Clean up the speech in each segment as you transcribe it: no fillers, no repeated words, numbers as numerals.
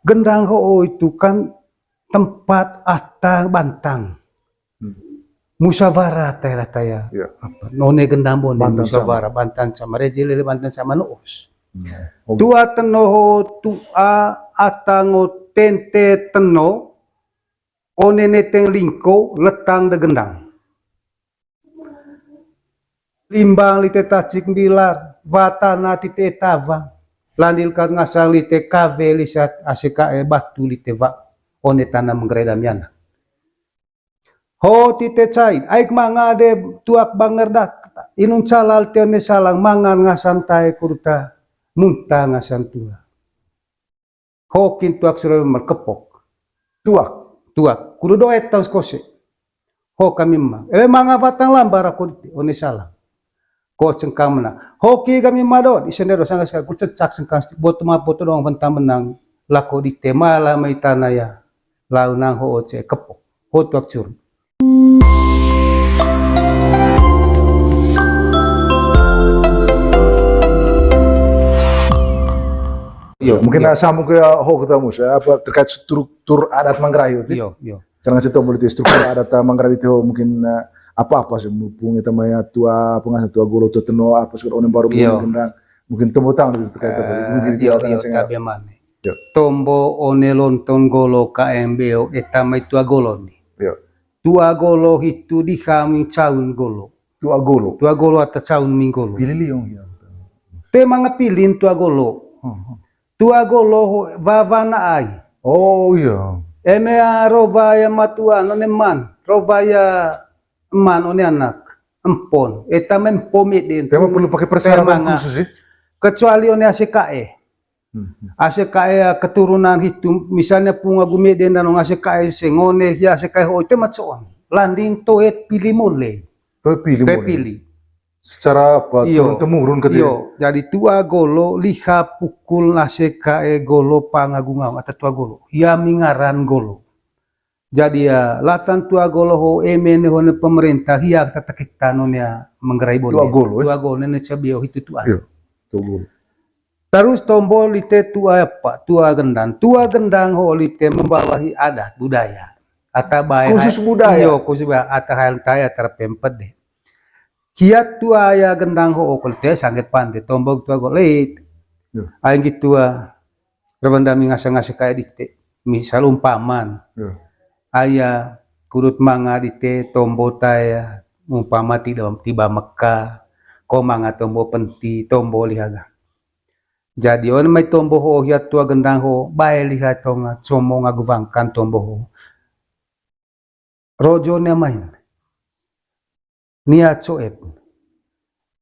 Gendang Ho itu kan tempat atang bantang. Musyawarah taya Ya. apa none gendang bone Bantang musyawarah bantang sama rejele bantang sama noos. Oh, Tua tenoho tua atango tente teno one neteng lingko letang de gendang. Limbang lite tacik bilar watana tite tava landilkan ngasang lite kave lisat asikae batu lite va one tanah menggeredam yana. Ho tite cain aik mangade tuak bangerdak inung calal teone salang mangan ngasantai kurta munta ngasan tua. Ho kin tuak sudah merkepok tuak kudu doet taus kose. Ho kami mah manga batang lambar aku one salang. Ko cengkang menang. Hoki kami madot isendero sangat sekali ku cecak cengkang boto ma boto dong ventang menang lako di tema la mai tanaya lau nang ho ce kepok. Ho tuak cur. Yo, mungkin sambung ke ho ketemu saya apa terkait struktur adat Manggarai itu. Yo. Jangan cerita politik struktur adat Manggarai itu mungkin apa sih mumpung itu maya tua pengasas tua golo tua teno apa sih orang baru mungkin temu tahun itu terkait Yo tabe mane. Tombo one lontong golo KMBO eta mai tua golo ni. Yo. Tua golo itu di kami caun golo. Tua golo atau caun minggolo. pilih liong ya. Te manga pilin tua golo. Tua golo vavana ai. Oh iya. Emea rovaya matua none man. Rovaya man one anak. Empon. Eta mempomit din. Tema perlu pakai persyaratan khusus sih. Kecuali one ACKE. ACKE keturunan itu misalnya punga gumeden dan ACKE sengone ya ACKE ho itu macon. Landing toet pilih mole. Pilih. Secara apa? Turun-temurun ketika. Iyo, jadi tua golo liha pukul ACKE golo pangagungau atau tua golo. Ia mingaran golo. Jadi ya latan tua golo ho emene ho pemerintah ia kita nonya Manggarai bone. Tua golo ne cabio itu tua. Iya. Tua golo. Terus tombol lite tua apa? Tua gendang ho lite membawahi adat budaya. Atau bahaya khusus budaya. Iyo, khusus budaya atau hal taya terpempet deh. Kiat tua ya gendang ho okol teh sangat pandai tombol tua golet. Aing gitu rewandami ngasang-ngasang kayak dite. Misal umpaman. Aya kurut manga dite tombol taya umpama tiba Mekah. Ko manga tombol penti tombol lihaga. Jadi on mai tombo ho hiat tua gendang ho bae lihat tonga somo ngaguvangkan tombo ho. Rojo ne main. Niat soeb.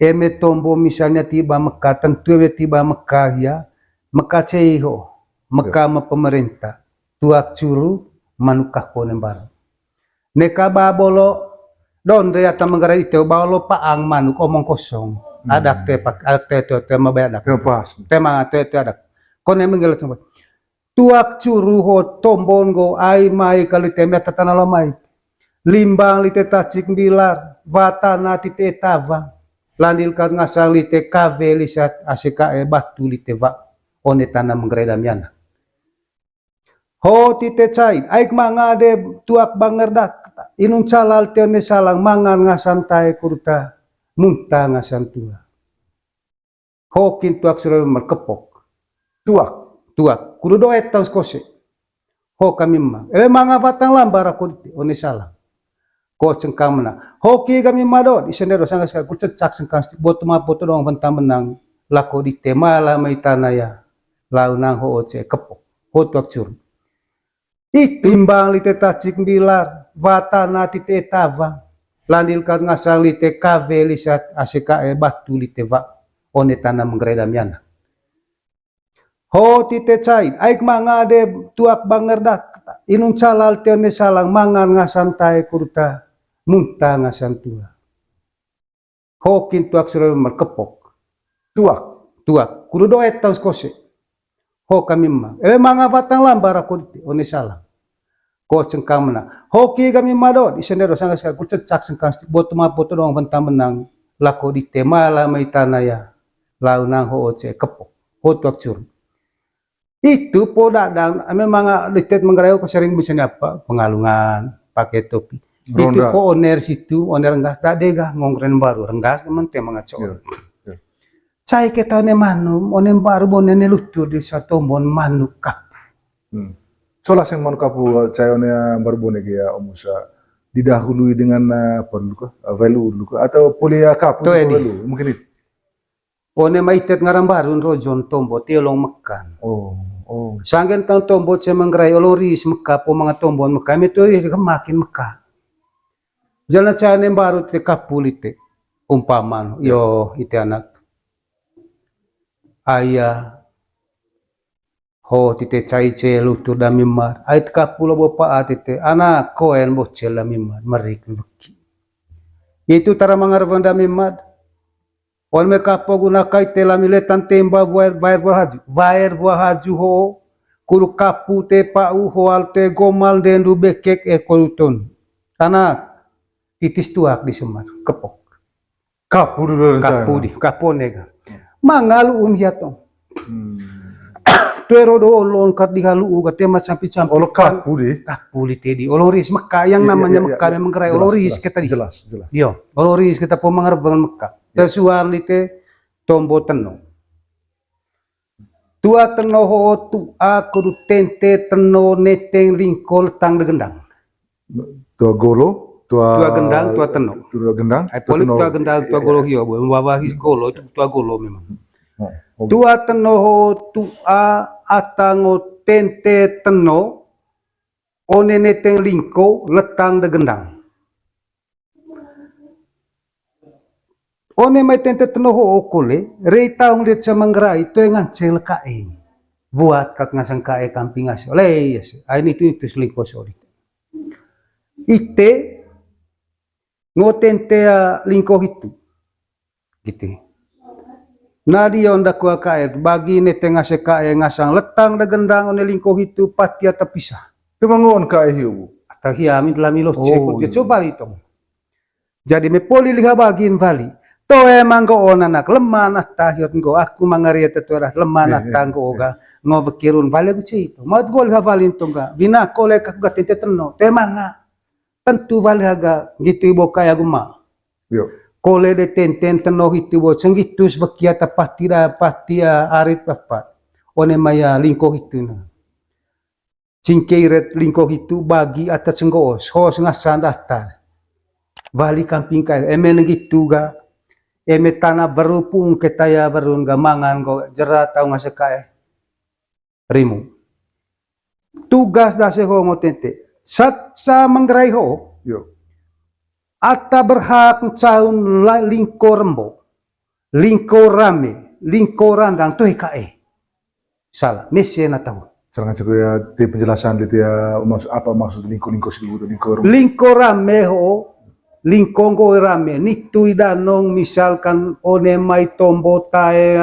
Eme tombo misalnya tiba Mekah tentu tiba Mekah ya. Mekah ceiho. Mekah ma pemerintah. Tuak curu manukah ponen baru. Neka babolo don re ata Manggarai itu balo paang manuk omong kosong. Adak te mabadak. Tema te adak. Kone menggelat semua. Tuak curu ho tombon go ai mai kali teme tatana lamai. Limbang lite tacik bilar watana tite tava. Landilkan ngasang lite kave lisat ACKE batu lite va one tanah menggeredam yana. Ho tite cain aik mangade tuak bangerdak inung calal teone salang mangan ngasantai kurta munta ngasan tua. Ho kin tuak sudah merkepok. Tuak kudu doet taus kose. Ho kami mah manga batang lambar aku one salang. Ko cengkang menang. Hoki kami madot isendero sangat sekali ku cecak cengkang boto ma boto dong ventang menang lako di tema la mai tanaya lau nang ho ce kepok. Ho tuak cur. Timbang lite tacik bilar watana tite tava landilkan ngasang lite kave lisat ACKE batu lite va one tanah menggeredam yana. Ho tite cain aik mangade tuak bangerdak inung calal teone salang mangan ngasantai kurta munta ngasan tua. Ho kin tuak sudah merkepok. Tuak kudu doet taus kose. Ho kami mah manga batang lambar aku one salang. Ko cengkang menang. Hoki kami madot isendero sangat sekali ku cecak cengkang boto ma boto dong ventang menang lako di tema la mai tanaya lau nang ho ce kepok. Ho tuak cur. Itu po dadang memang litet mengerayu sering misalnya apa pengalungan pakai topi. Itu Ronda. po oner situ oner renggas tadi gah ngongren baru renggas teman teh mangacol. Ya. Cai kita ne manum onem baru bonene lutur di satu bon manuk kap. Soalnya yang manu kapu cayonnya barbone ya omusa didahului dengan apa dulu value dulu atau polia kapu Tuh, Edi. value mungkin itu. One maitet ngaram baru rojon tombo tiolong mekan. Oh. Sanggen tahun tombo saya menggerai oloris meka po mga tombon meka itu makin meka. Jalan cara baru te kapulite umpaman yo ite anak ayah ho tite cai ce lutur da mimar ait kapulo bopa atite anak koen bocel da mimar merik beki. Itu tara mangarvan da mimar. On me kapo guna kai te la miletan temba vaer haju ho kuru kapu te pau ho alte gomal dendu bekek koluton anak titis tuak di semar kepok Kapu dulu kapu di kapone ga mangalu unhiatong tuero do olon kat di halu uga tema sampai Oh kapu deh. kapu li tedi oloris mekka yang namanya mekka memang gerai oloris kita di jelas. yo oloris kita po mangarvan mekka tesuan lite tombo teno tua teno ho tu aku tente teno neteng lingkol tang de gendang Tua golo, tua gendang tua teno tua gendang. ai poli tua gendang tua golo hio bo wawahi golo itu tua golo memang Oh. tua teno ho tu atango tente teno one neteng lingko letang de gendang one mai tente teno ho okole rei taung dia camangrai to yang cel kae buat kak ngasang kae kamping as oleh yes ini itu selingko sorry ite ngotente lingko itu gitu nadi onda kuah kae bagi ne tengah sekae ngasang letang da gendang one lingko itu patia terpisah Itu mangon ka hiu. atau hiami dalam ilo cekut dia iya. coba itu jadi me poli liha bagian vali to emang go onanak lemah nah tahiot go aku mangaria tetuara lemah nah tanggo oga ngo bekirun vali aku itu mat gol liha vali tonga bina kole kak gatete tenno temanga tentu vali haga gitu ibo kaya guma Yo. kole de tenten tenno itu bo cenggitus bekia tapatira patia arit papat one maya lingko itu na cingkeiret lingko itu bagi atas senggoos hos ngasan datar vali kamping kaya emen gitu ga eme tanah berupung ketaya berun ga mangan go jerat tau ngasekai rimu tugas dase ho ngotente sat sa manggerai ho Yo. ata berhak caun lingko rembo lingko rame lingko randang tuh kae salah mesia na tahu Jangan cukup ya di penjelasan di dia apa maksud lingko situ lingko. lingko rame ho lingko go rame nitu danong misalkan one mai tombo tae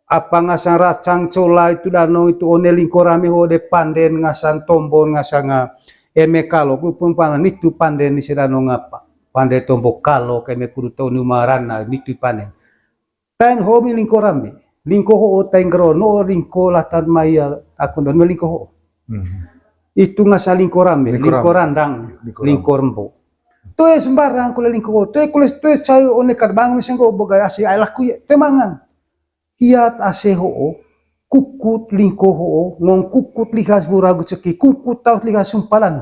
apa ngasang racang cola itu danong itu one lingko rame ho de panden ngasang tombo ngasang eme kalo pun pana nitu panden ni sedano ngapa pande tombo kalo keme kudu tau numarana nitu panden tan ho mi lingko rame lingko ho tengro no lingko latan maya aku don lingko ho itu ngasa lingko rame lingko randang lingko rembo to sembarang kule lingko ho to kule to sayo one karbang misenggo boga ase ai laku ye temangan hiat ase ho kukut lingko ho ngong kukut lihas buragu ceki kukut tau lihas sumpalan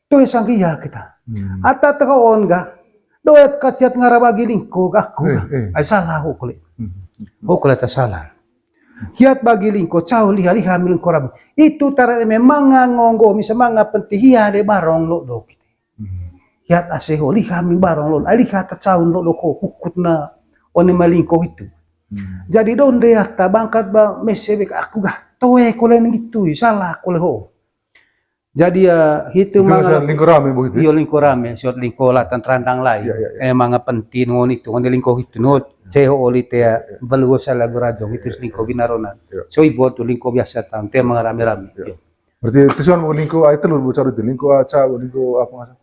to sangkia kita ata on ga doet katiat ngarabagi lingko aku ai salah ho kule ho kule ta salah hiat bagi lingko cau liha lingko rabi itu tara memang ngonggo misamanga penting hiya de barong lo do kita hiat ase ho liha mi barong lo ai liha ta caun lo ko kukut na one malingko itu jadi donde ata bangkat ba mesebek aku gah towe kole gitu salah kole ho jadi itu manga lingko rame begitu iyo lingko rame short lingko latan trandang lai emang penting ngon itu ngon lingko itu no ceho oli te balugo sala gorajong itu lingko binaronan so ibu tu lingko biasa tan te mga rame-rame berarti tisuan mo lingko ay telur bocor itu lingko aca lingko apa ngasa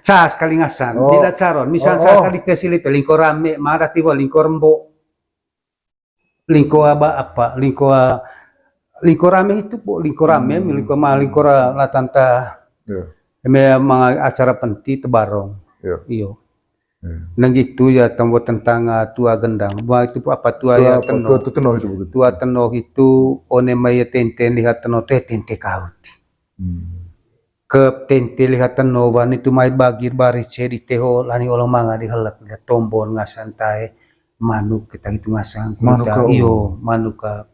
cas kalingasan bila caron misal saya kali tesil itu lingko rame marati wa lingko rembo lingko apa lingko rame itu po lingko rame lingko la tanta Ya. mga acara penting tebarong Ya. iyo nang gitu ya tambo tentang tua gendang wah itu apa tua ya Tua tenor itu begitu. tua teno itu one maya tenten lihat teno tente kaut ke tente lihat teno wan itu mai bagir baris di teho lani olong manga di helak lihat tombol ngasantai manuk kita itu ngasang Manuk ka, iyo manuk ka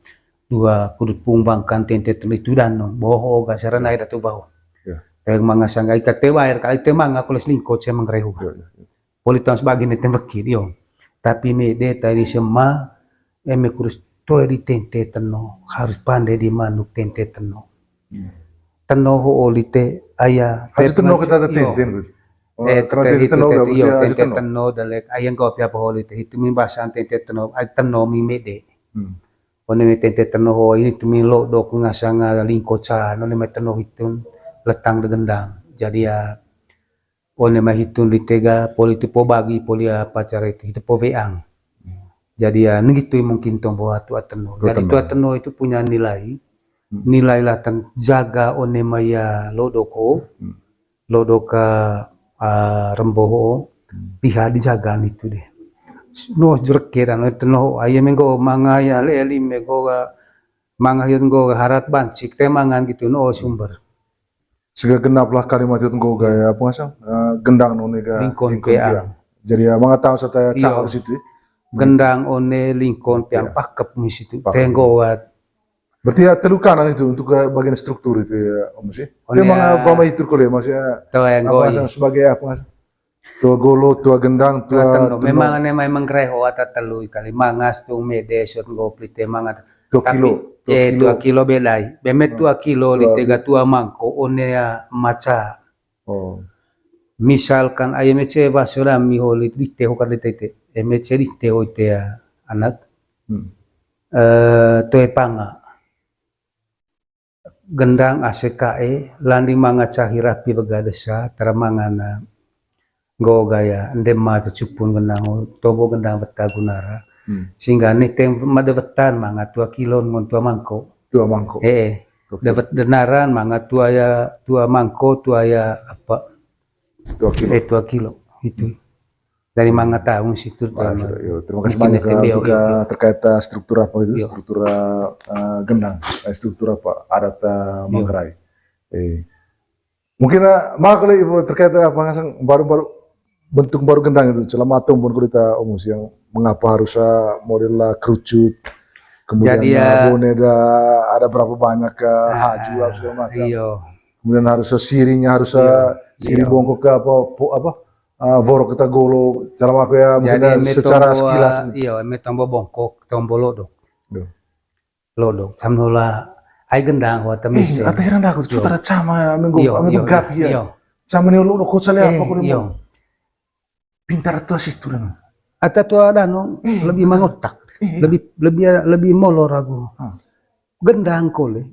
dua kudut pungbangkan tente teno itu dano boho gasaran air tu baho Ya. yang mangasang ikat tewa air kali temanga kulis lingkot saya mangrehu Ya, ya. politan sebagian itu bekir yo tapi mede tadi semua eme kurus to di tente teno harus pandai di manuk tente teno teno ho olite aya Harus tenor kita tenten. tete tenor iyo tente teno dalek ayang kau pia olite itu mimbasan tente teno ay teno mi mede one me tente teno ho ini tu mi lo dok ngasang lingko ca no me teno hitun letang de gendang jadi ya one mah hitun di tega poli itu po bagi poli apa cara itu po veang jadi ya gitu mungkin tombo tua teno jadi tua teno itu punya nilai lah jaga one maya lodoko lodoka remboho piha dijaga itu deh no jerkeran teno ayam menggo mangaya leli menggo mangahyun go harat bancik temangan gitu no sumber Sehingga genaplah kalimat itu nggo gaya apa ngasang gendang none ga lingkon peang jadi ya mga tao sa tayo Iyo. harus itu. gendang one lingkon peang pakep mus itu tenggo Berarti ya telukan itu untuk bagian struktur itu ya Om sih. Itu mga pamahitur ko le maksudnya tenggo sebagai apa ngasang tua golo, tua gendang, tua teno memang ane memang greho ata telu kali mangas tu mede sot go plite mangat 2 kilo. 2 kilo belai bemet 2 kilo li tega tua mangko one ya maca Oh. misalkan ayam ece basura mi holi di teho kan tete emece di teho te anak toe panga gendang ACKE landi manga cahira pi begadesa teramangana go gaya ndema cupun gendang tobo gendang betagunara sehingga nih tem madevetan manga 2 kilo ngon tua mangko Tua mangkok. dapat denaran manga tua mangko tua ya apa 2 kilo. 2 kilo itu dari manga tahun situ Terima kasih banyak untuk terkait struktur apa itu struktur gendang struktur apa adat Manggarai. Mungkin kalau ibu terkait apa ngasang baru bentuk baru gendang itu selama pun kita omus yang mengapa harus model kerucut kemudian boneda ada berapa banyak haju segala macam kemudian harus sirinya harus siri bongkok ke apa vorok kita golo dalam aku ya mungkin secara sekilas eme tombo bongkok tombo lodok samnola ai gendang wa tamise atiran aku cutara sama minggu gap ya sama nih lo kok salah apa kau pintar tuh sih tuh ata tua dano lebih mangotak lebih molor aku gendang kole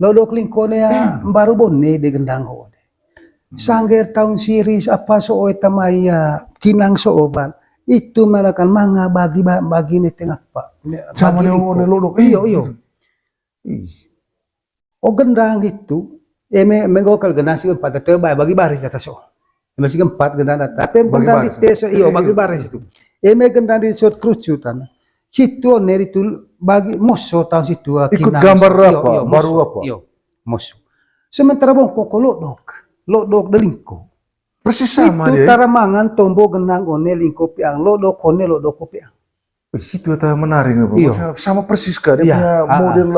lodok lingkone ya baru bonne de gendang ko sangger tahun siris apa so tamaya kinang so oban itu malakan manga bagi ni tengah pak sama nih lodok iyo o gendang itu megokal gendang sih pada tebay bagi baris atas so masih keempat gendang tapi gendang di teso iyo bagi baris itu gendang di shot kerucutan situ neri itu bagi moso tahun situ ikut gambar apa baru apa moso sementara bongkok lodok delingko persis sama itu cara mangan tombo gendang one lingko piang lodok piang itu menarik sama persis kan dia punya model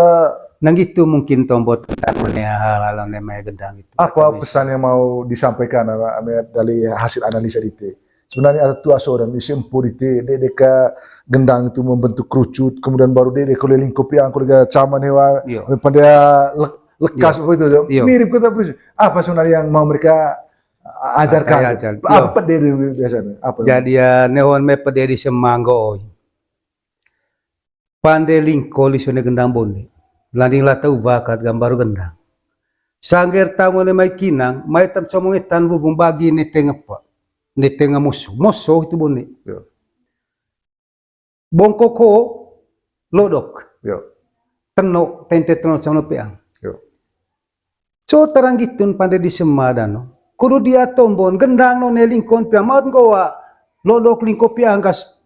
nah gitu mungkin tombol hal-hal namanya gendang itu. Apa pesan yang mau disampaikan dari hasil analisa itu? Sebenarnya ada tua seorang isi empur itu, deka gendang itu membentuk kerucut, kemudian baru dek keliling kopi yang kolega caman hewa, pada lekas apa itu, mirip kita persis. Apa sebenarnya yang mau mereka ajarkan? Apa dari biasanya? Jadi nehon me pederi semanggo. Pandai lingko lisone gendang bonde. Landing la tau vakat gambar gendang. Sangger tangon mai kinang, mai tam comongetan bubung bagi ni tengah pa. Ni tengah musuh itu bonde. Bongkoko lodok. Yo. Tenok, tente tenok sama peang. Yo. So terang gitun pandai di semadano. Kudu dia tombon gendang no ne lingkon peang. Maut goa lodok lingkon peang kas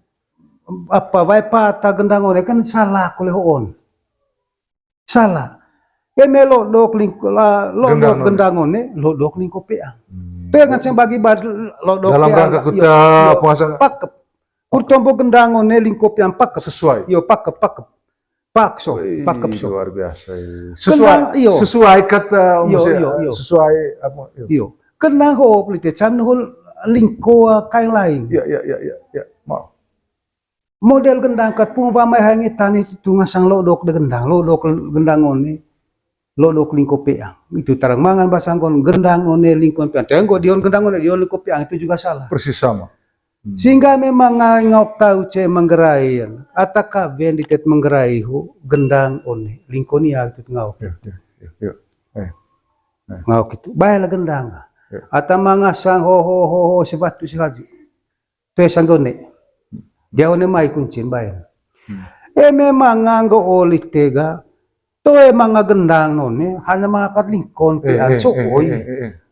apa vaipa ta gendang one kan salah kule hoon. Salah. Eme lodok lingkon lodok gendang one lodok lingkon peang. Peang yang bagi bad lodok Dalam peang. rangka kita pengasang Pakep. Kurtombo gendang one lingkon peang pakep. sesuai. Yo pakep. Pakso, pakep so. Luar biasa. Gendang, iyo. Sesuai kata Iyo, maksudnya, iyo. sesuai apa? Yo, kenang ho pelite cam hol lingko kai lain. Ya. Mau. Model gendang kat pung wa mai hangi tani tu ngasang lodok de gendang, lodok gendang one. Lodok lingko peang. Itu tarang mangan basangkon gendang one lingko peang. Tengok dion gendang one dion lingko peang itu juga salah. Persis sama. Sehingga memang ngau tahu ce menggerai ataka venditet menggerai ho gendang one lingkonia itu ngau. Ya. Ngau gitu. Bayar gendang. Ata mangasang ho sebatu sihaju. Tu sanggone. Dia one mai kuncin bayar. Memang nganggo oli tega. To emang gendang none hanya mangakat lingkon peang sokoi.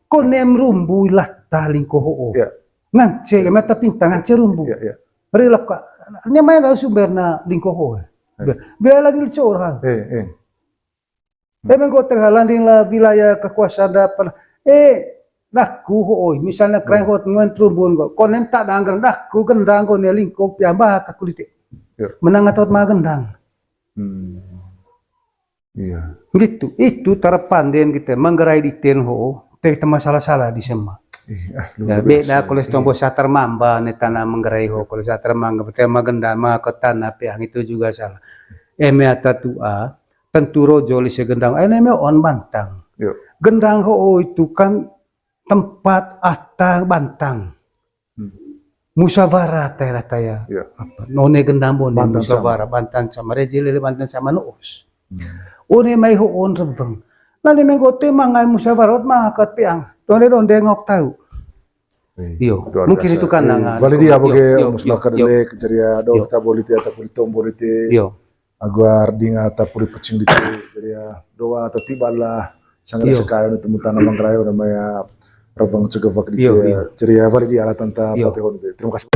Konem rumbu latta lingko ho. Ngance mata pinta ngance rumbu. Relak ka. Ni mai da sumberna lingko ho. Bela dil cor ha. Memang kau terhalang di wilayah kekuasaan dapat. Daku hooi. Misalnya keren hot ngan trumbun kau. Konem tak dangger daku gendang kau ne lingko piamba kakulite. Menang atau ma gendang. Iya. Gitu. Itu tarapan den kita menggerai di ten ho. Teh masalah-salah di sema. Ya beda kalau tombo satar mamba ne tanah menggerai ho kalau satar mangga betul magendang ma kotana peang itu juga salah. Eme tua tentu rojo li segendang eme on bantang. Gendang ho itu kan tempat atang bantang. Musyawarah taya. Apa none gendang bone musyawarah bantang sama rejile bantang sama noos. One mai ho on reveng. Nani menggote mangai musyawarah mah kat peang. Donde ngok tahu. Iyo, mungkin itu kan nangan. Balik dia bagi musnah kadele kejaria do kita bolite atau bolite bolite. Agar dinga atau puri pecing di kejaria doa atau tibala sangat sekali untuk tanah manggrayo namanya rabang cegevak di ceria balik dia alat tanta patehon. Terima kasih.